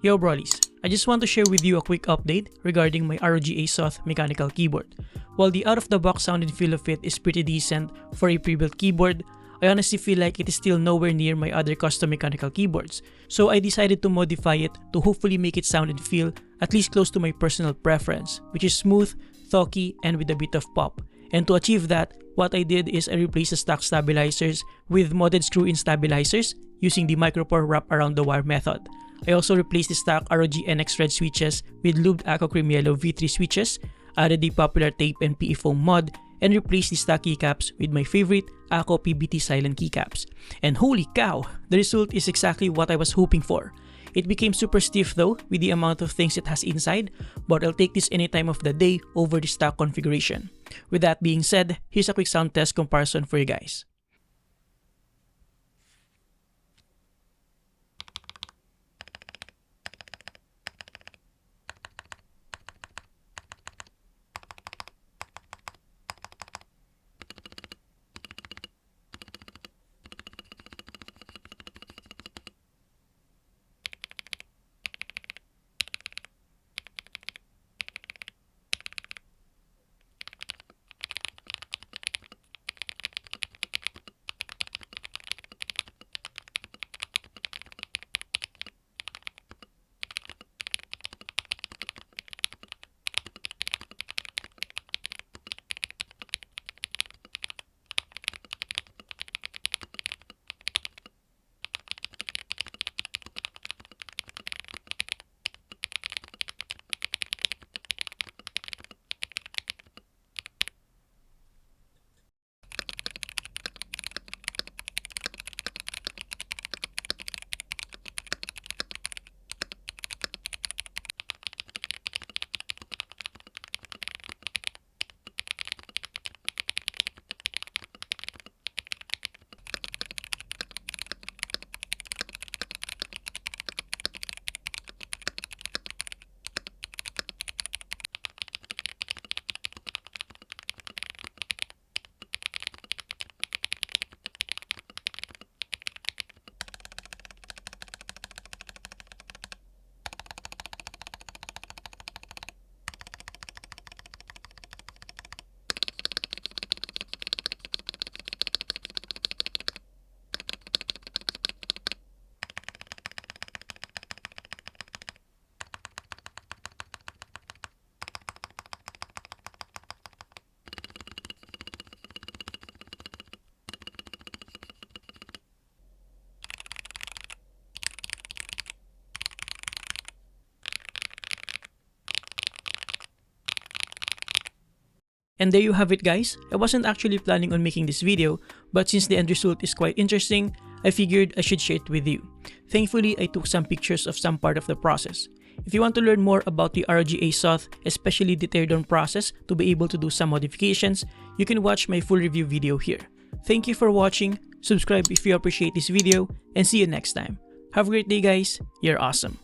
Yo Brollies, I just want to share with you a quick update regarding my ROG Azoth mechanical keyboard. While the out-of-the-box sound and feel of it is pretty decent for a pre-built keyboard, I honestly feel like it is still nowhere near my other custom mechanical keyboards, so I decided to modify it to hopefully make it sound and feel at least close to my personal preference, which is smooth, talky, and with a bit of pop. And to achieve that, what I did is I replaced the stock stabilizers with modded screw-in stabilizers using the micropore wrap around the wire method. I also replaced the stock ROG NX Red switches with lubed Aqua Cream Yellow V3 switches, added the popular tape and PE foam mod, and replaced the stock keycaps with my favorite Aqua PBT silent keycaps. And holy cow, the result is exactly what I was hoping for. It became super stiff though with the amount of things it has inside, but I'll take this any time of the day over the stock configuration. With that being said, here's a quick sound test comparison for you guys. And there you have it guys. I wasn't actually planning on making this video, but since the end result is quite interesting, I figured I should share it with you. Thankfully, I took some pictures of some part of the process. If you want to learn more about the ROG Azoth, especially the teardown process to be able to do some modifications, you can watch my full review video here. Thank you for watching, subscribe if you appreciate this video, and see you next time. Have a great day guys, you're awesome.